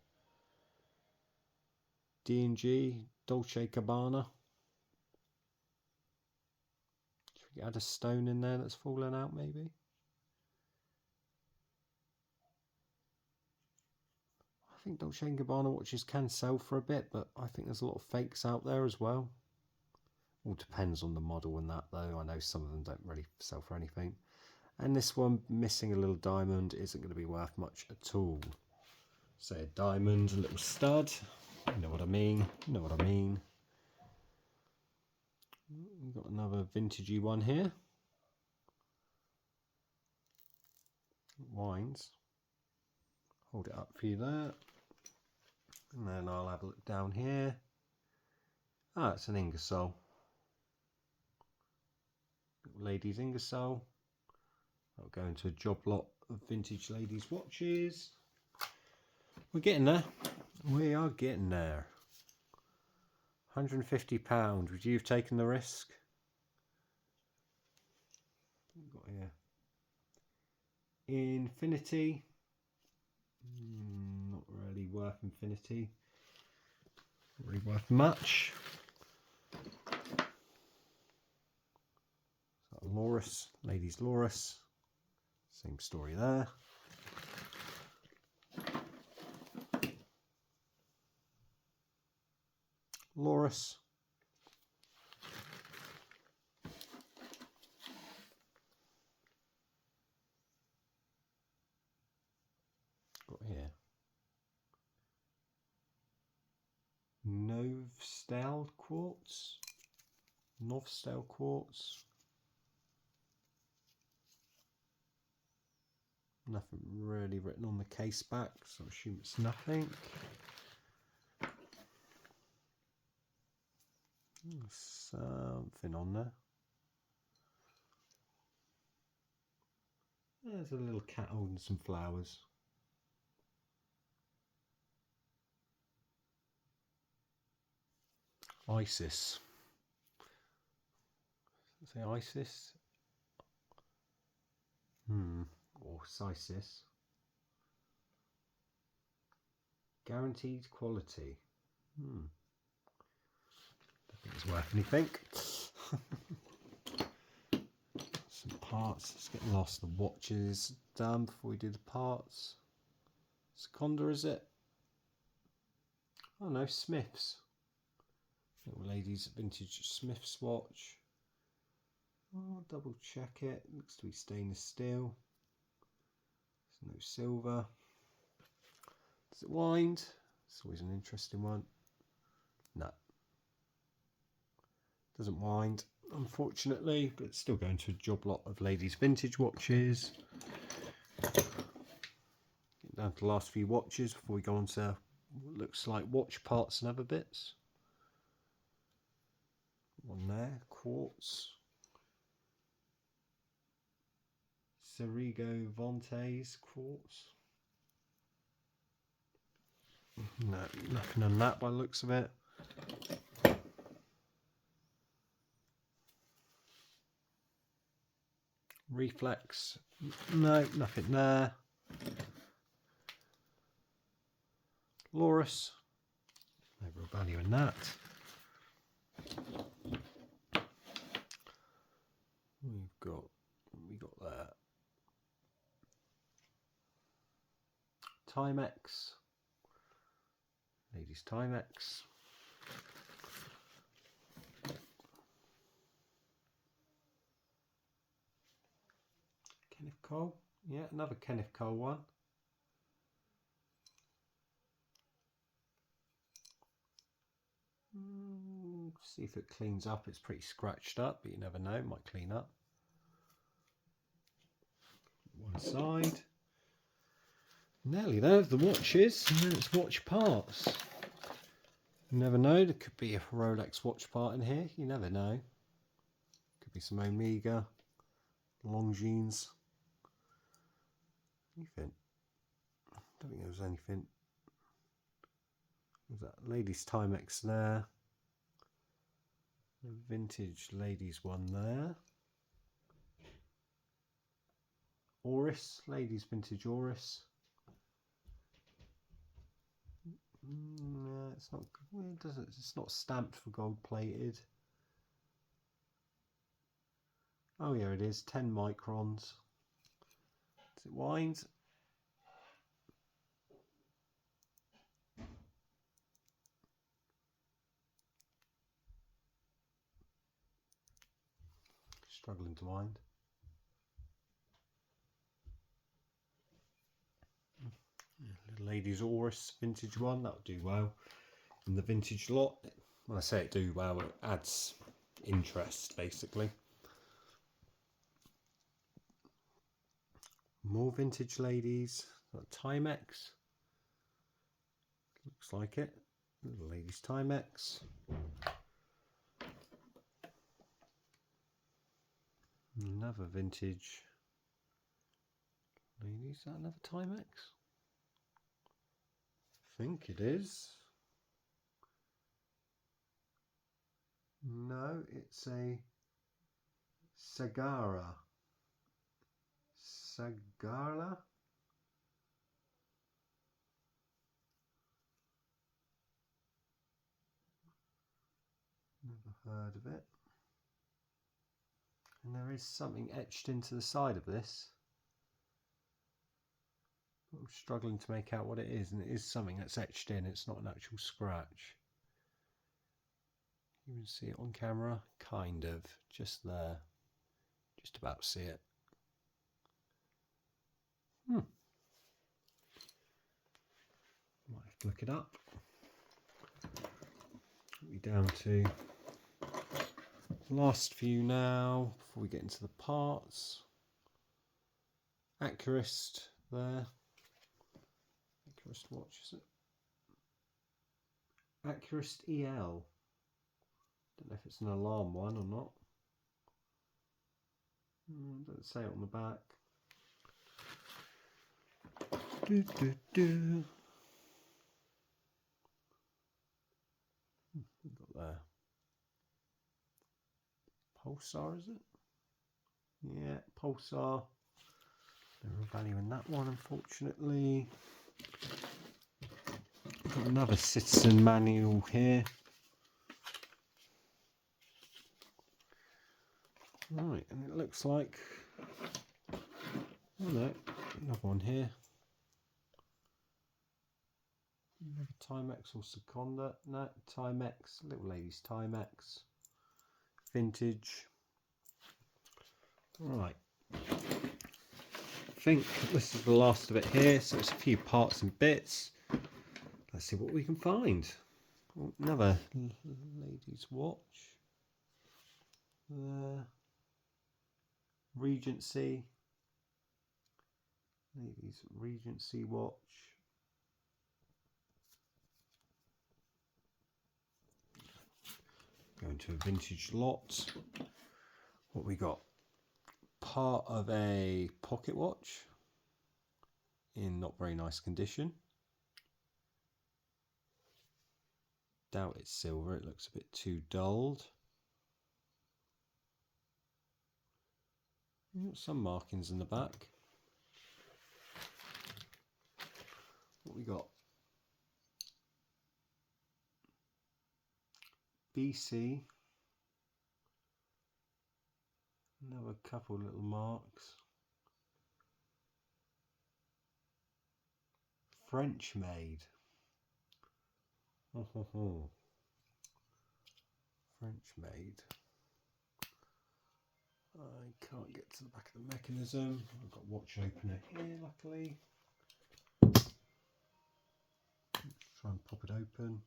Speaker 1: D&G, Dolce Gabbana. Should we add a stone in there that's fallen out, maybe? I think Dolce & Gabbana watches can sell for a bit, but I think there's a lot of fakes out there as well. All depends on the model and that, though. I know some of them don't really sell for anything. And this one, missing a little diamond, isn't going to be worth much at all. Say a diamond, a little stud. You know what I mean? You know what I mean. We've got another vintagey one here. It winds. Hold it up for you there. And then I'll have a look down here. Ah, it's an Ingersoll. Ladies Ingersoll. I'll go into a job lot of vintage ladies watches. We're getting there. We are getting there. £150. Would you have taken the risk? What have we got here? Infinity. Not really worth Infinity. Not really worth much. So Loris, ladies Loris. Same story there. Loris. Got here. Novstel quartz. Novstel quartz. Nothing really written on the case back, so I assume it's nothing. Something on there. There's a little cat holding some flowers. ISIS. Does it say ISIS? Or CISIS. Guaranteed quality. Don't think it's worth anything. Some parts. Let's get lost. The watches done before we do the parts. Seconda, is it? Oh no, Smith's. Little ladies vintage Smith's watch. I'll double check it. Looks to be stainless steel. There's no silver. Does it wind? It's always an interesting one. No. Doesn't wind, unfortunately, but it's still going to a job lot of ladies' vintage watches. Getting down to the last few watches before we go on to what looks like watch parts and other bits. One there, quartz. Cerigo Vontes quartz. No, nothing on that by the looks of it. Reflex. No, nothing there. Loris. No real value in that. We got that. Timex. Ladies Timex. Kenneth Cole. Yeah, another Kenneth Cole one. See if it cleans up. It's pretty scratched up, but you never know. It might clean up. One side. Nearly there. The watches, and then it's watch parts. You never know. There could be a Rolex watch part in here. You never know. Could be some Omega, Longines. Anything. I don't think there was anything. Was that ladies Timex there? The vintage ladies one there. Oris, ladies vintage Oris. No, it's not. It doesn't. It's not stamped for gold plated. Oh yeah, it is. 10 microns. Does it wind? Struggling to wind. Little ladies Oris vintage one. That'll do well in the vintage lot. When I say it do well, it adds interest basically. More vintage ladies. Timex. Looks like it. Little ladies Timex. Another vintage ladies. Is that another Timex? I think it is. No, it's a Sagara. Sagara? Never heard of it. And there is something etched into the side of this. I'm struggling to make out what it is, and it is something that's etched in. It's not an actual scratch. You can see it on camera, kind of, just there. Just about see it. Might have to look it up. We're down to the last few now before we get into the parts. Accurist there. Accurist watch, is it? Accurist EL. Don't know if it's an alarm one or not. Doesn't say it on the back. Got there. Pulsar, is it? Yeah, Pulsar. No value in that one, unfortunately. Got another citizen manual here. Right, and it looks like, oh no, another one here. Another Timex or Seconda. No, Timex, little lady's Timex. Vintage. Right. I think this is the last of it here, so it's a few parts and bits. Let's see what we can find. Another lady's watch. Regency. Ladies Regency watch. Going to a vintage lot. What we got? Part of a pocket watch in not very nice condition. Doubt it's silver, it looks a bit too dulled. Some markings in the back. What we got? BC. Another couple little marks. French made. French made. I can't get to the back of the mechanism. I've got a watch opener here, luckily. Try and pop it open.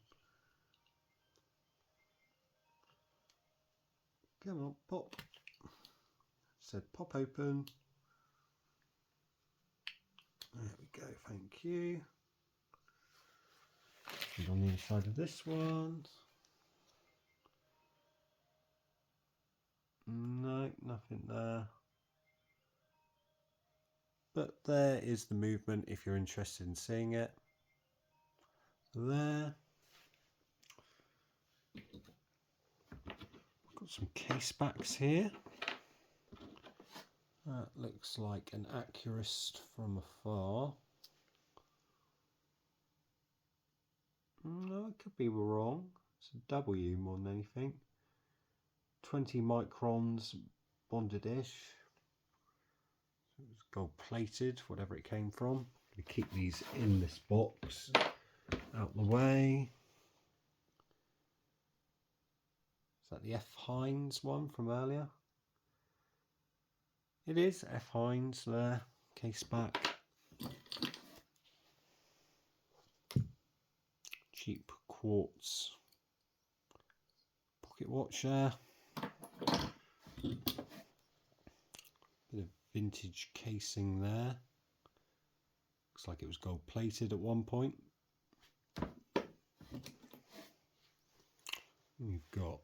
Speaker 1: Come on, pop. Said pop open. There we go, thank you. And on the inside of this one. No, nothing there. But there is the movement if you're interested in seeing it. There. Got some case backs here. That looks like an Accurist from afar. No, I could be wrong. It's a W more than anything. 20 microns, bonded-ish. So it was gold plated, whatever it came from. We keep these in this box, out the way. Is that the F. Hines one from earlier? It is F. Hines there, case back. Cheap quartz pocket watch there. Bit of vintage casing there. Looks like it was gold plated at one point. We've got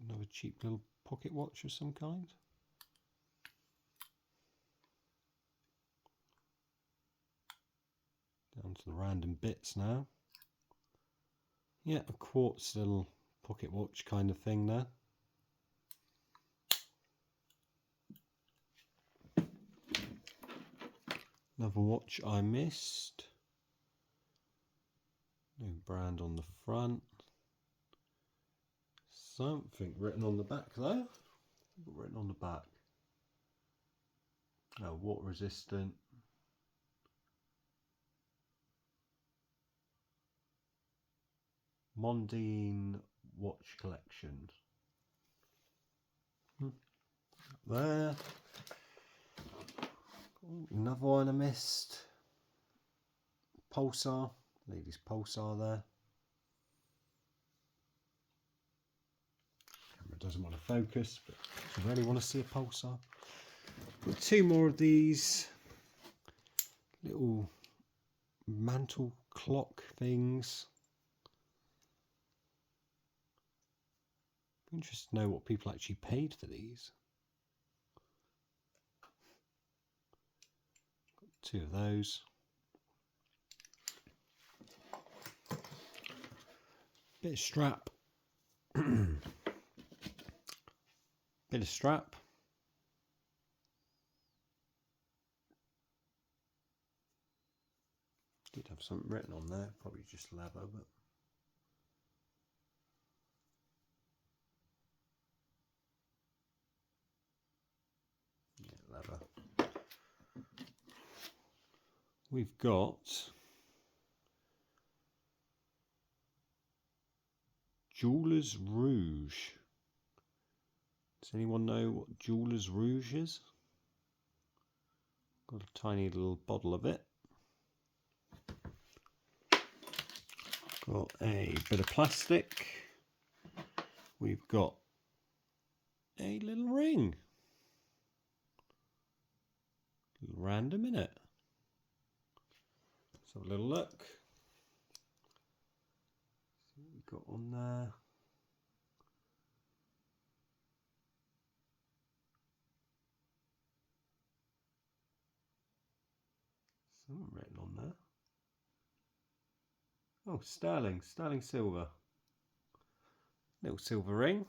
Speaker 1: another cheap little pocket watch of some kind. Down to the random bits now. Yeah, a quartz little pocket watch kind of thing there. Another watch I missed. No brand on the front. Something written on the back though. Written on the back. Oh, water resistant. Mondine watch collection. There. Another one I missed. Pulsar. Ladies Pulsar there. Camera doesn't want to focus, but I really want to see a Pulsar. Got two more of these little mantle clock things. Be interested to know what people actually paid for these. Got two of those. Bit of strap Bit of strap. Did have something written on there, probably just leather, but yeah, leather. We've got Jeweler's Rouge. Does anyone know what Jeweler's Rouge is? Got a tiny little bottle of it. Got a bit of plastic. We've got a little ring. A little random, innit? Let's have a little look. See what we've got on there. Something written on there. Oh, sterling silver. Little silver ring.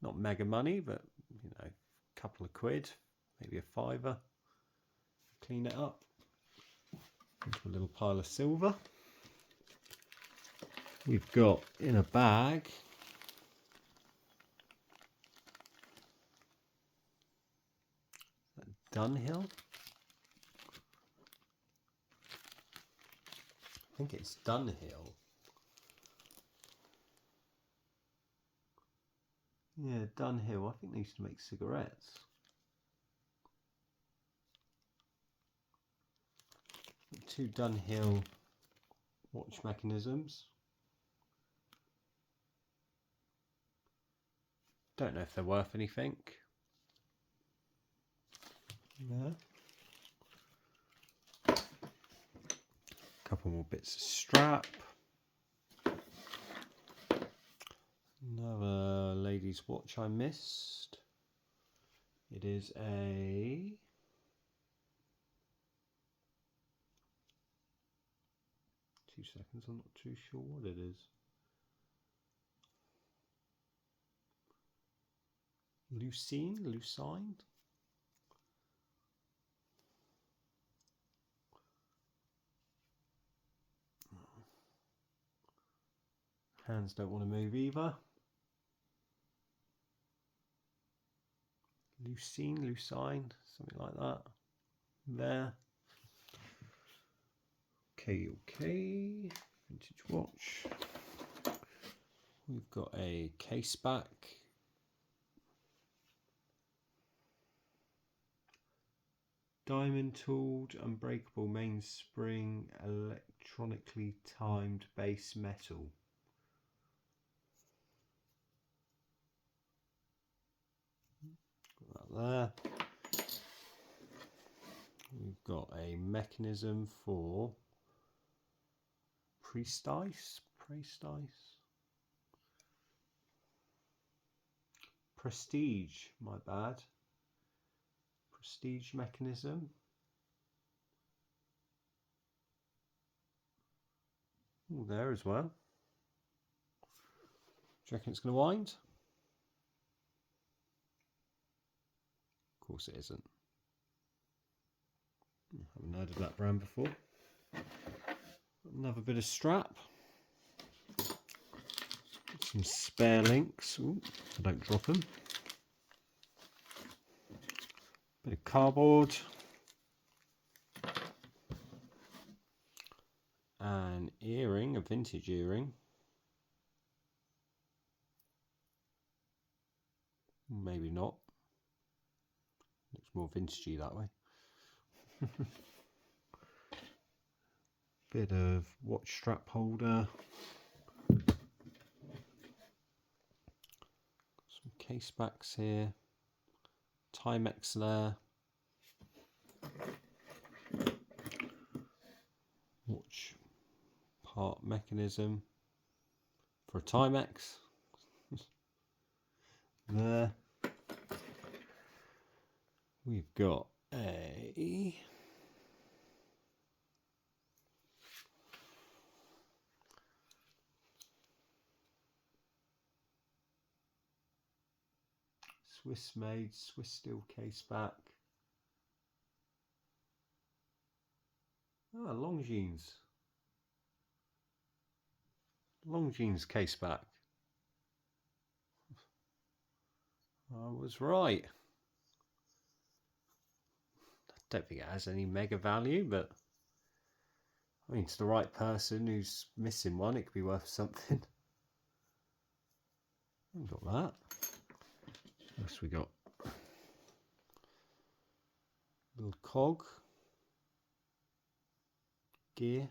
Speaker 1: Not mega money, but you know, a couple of quid, maybe a fiver. Clean it up into a little pile of silver. We've got in a bag Dunhill. I think it's Dunhill. Yeah, Dunhill. I think they used to make cigarettes. Two Dunhill watch mechanisms. Don't know if they're worth anything. There. Couple more bits of strap. Another lady's watch I missed. It is a 2 seconds, I'm not too sure what it is. Lucine? Hands don't want to move either. Lucine, something like that. There. Okay. Vintage watch. We've got a case back. Diamond tooled, unbreakable mainspring, electronically timed base metal. Got that there. We've got a mechanism for Prestige, my bad. Prestige mechanism. Ooh, there as well. Do you reckon it's going to wind? Of course it isn't. I haven't heard of that brand before. Another bit of strap. Some spare links. Ooh, I don't drop them. Bit of cardboard. An earring, a vintage earring. Maybe not. Looks more vintagey that way. Bit of watch strap holder. Some case backs here. Timex there. Watch part mechanism for a Timex. There. We've got a Swiss made, Swiss steel case back. Ah, Longines. Longines case back. I was right. I don't think it has any mega value, but I mean, to the right person who's missing one, it could be worth something. We've got that. What else we got? Little cog. Gear.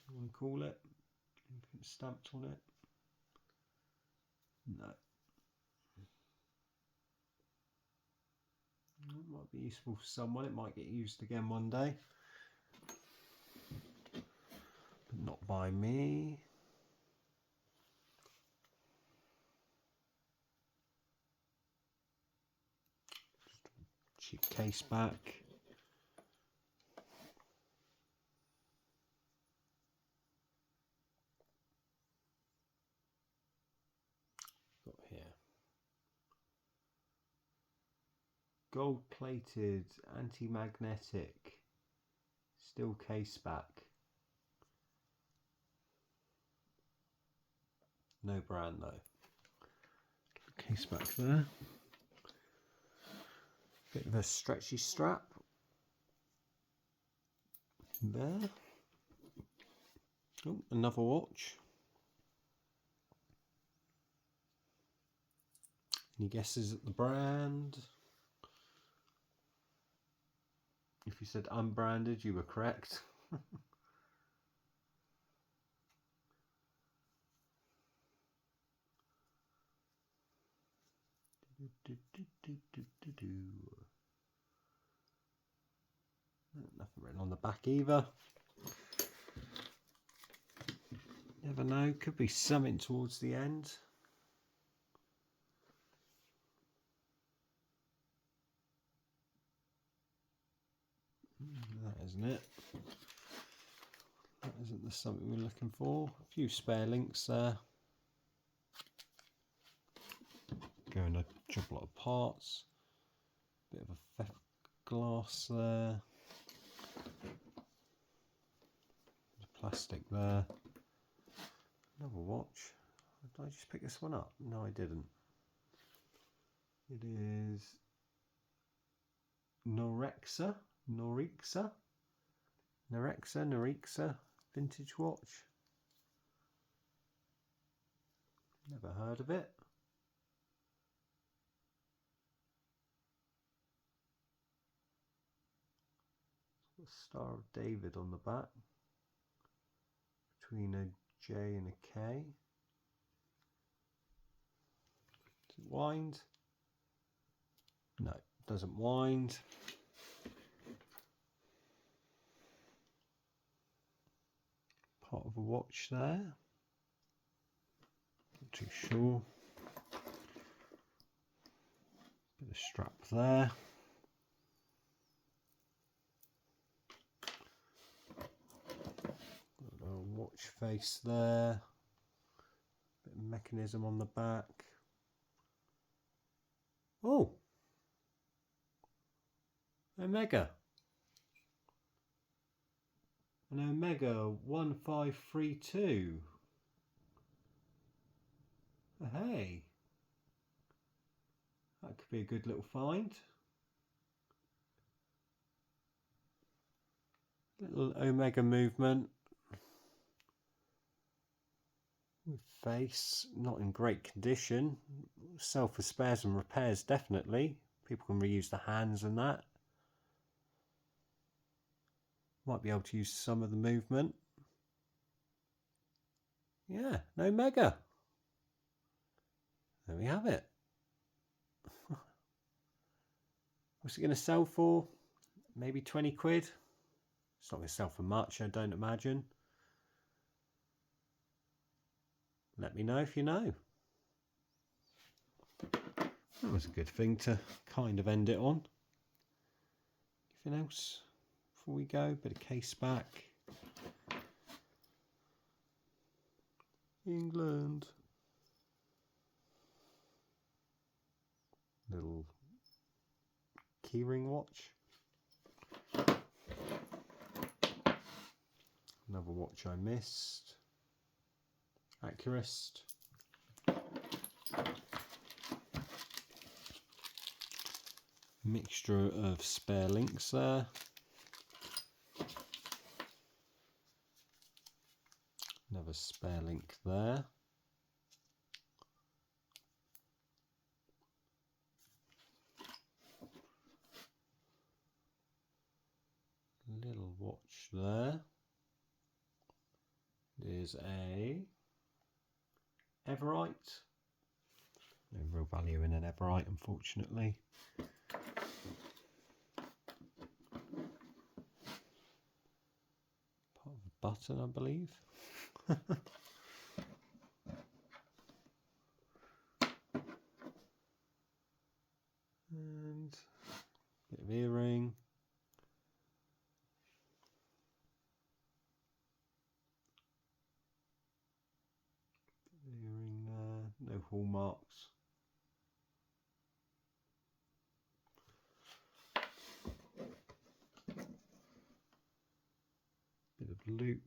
Speaker 1: What do you want to call it? Anything stamped on it? No. It might be useful for someone. It might get used again one day. But not by me. Cheap case back. Got here. Gold plated, anti-magnetic, steel case back. No brand though. Case back there. Bit of a stretchy strap. There. Oh, another watch. Any guesses at the brand? If you said unbranded, you were correct. Nothing written on the back either. Never know, could be something towards the end. That isn't it. That isn't the something we're looking for. A few spare links there. Going a job lot of parts. Bit of a theft glass there. Plastic there. Another watch. Did I just pick this one up? No, I didn't. It is Norexa vintage watch. Never heard of it. It's got a Star of David on the back between a J and a K. Does it wind? No, it doesn't wind. Part of a watch there. Not too sure. Bit of strap there. Got a watch face there. Bit of mechanism on the back. Oh! Omega. An Omega 1532. Hey, that could be a good little find. Little Omega movement. With face not in great condition. Sell for spares and repairs definitely. People can reuse the hands and that. Might be able to use some of the movement. Yeah, an Omega. There we have it. What's it going to sell for? Maybe 20 quid. It's not going to sell for much, I don't imagine. Let me know if you know. That was a good thing to kind of end it on. Anything else before we go? Bit of case back. England. Little keyring watch. Another watch I missed. Accurist. Mixture of spare links there. Another spare link there. Little watch there. There's a Everite. No real value in an Everite, unfortunately. Part of a button, I believe. And a bit of earring. Earring there, no hallmarks. Bit of loop.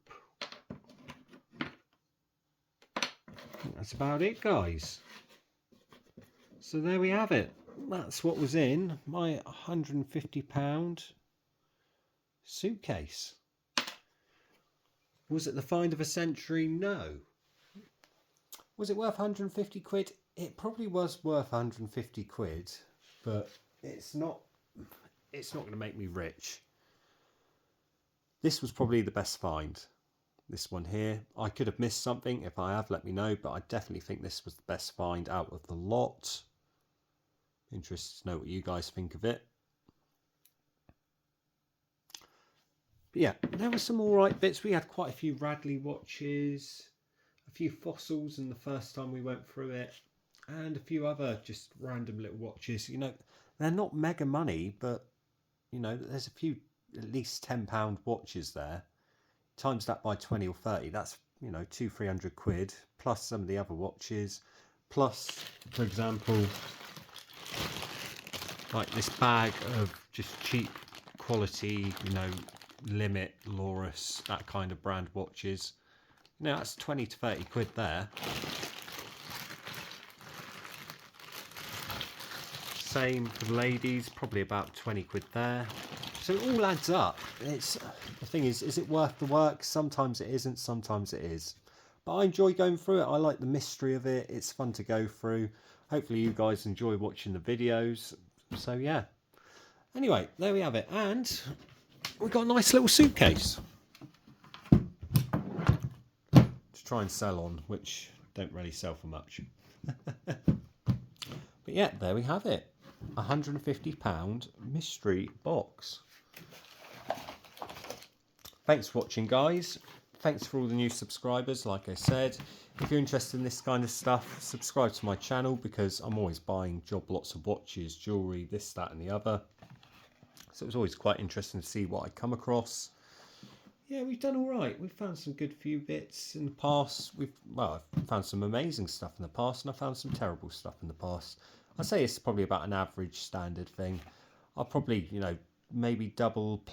Speaker 1: That's about it, guys. So there we have it. That's what was in my £150 suitcase. Was it the find of a century? No. Was it worth 150 quid? It probably was worth 150 quid, but it's not going to make me rich. This was probably the best find. This one here. I could have missed something. If I have, let me know, but I definitely think this was the best find out of the lot. Interested to know what you guys think of it. But yeah, there were some alright bits. We had quite a few Radley watches, a few fossils in the first time we went through it, and a few other just random little watches. You know, they're not mega money, but you know, there's a few at least £10 watches there. Times that by 20 or 30, that's, you know, 200-300 quid, plus some of the other watches, plus, for example, like this bag of just cheap quality, you know, Limit, Loris, that kind of brand watches. You know, that's 20 to 30 quid there. Same for the ladies, probably about 20 quid there. So it all adds up. It's the thing is it worth the work? Sometimes it isn't, sometimes it is. But I enjoy going through it. I like the mystery of it. It's fun to go through. Hopefully you guys enjoy watching the videos. So yeah. Anyway, there we have it. And we've got a nice little suitcase to try and sell on, which don't really sell for much. But yeah, there we have it. £150 mystery box. Thanks for watching, guys. Thanks for all the new subscribers. Like I said, if you're interested in this kind of stuff, subscribe to my channel, because I'm always buying job lots of watches, jewellery, this, that and the other. So it was always quite interesting to see what I come across. Yeah, we've done all right. We've found some good few bits in the past. I've found some amazing stuff in the past, and I found some terrible stuff in the past. I'd say it's probably about an average standard thing. I'll probably, you know, maybe double,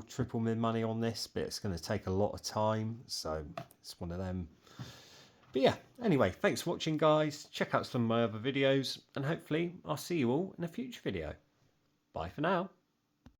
Speaker 1: triple my money on this, but it's going to take a lot of time. So it's one of them. But yeah, anyway, thanks for watching, guys. Check out some of my other videos, and hopefully I'll see you all in a future video. Bye for now.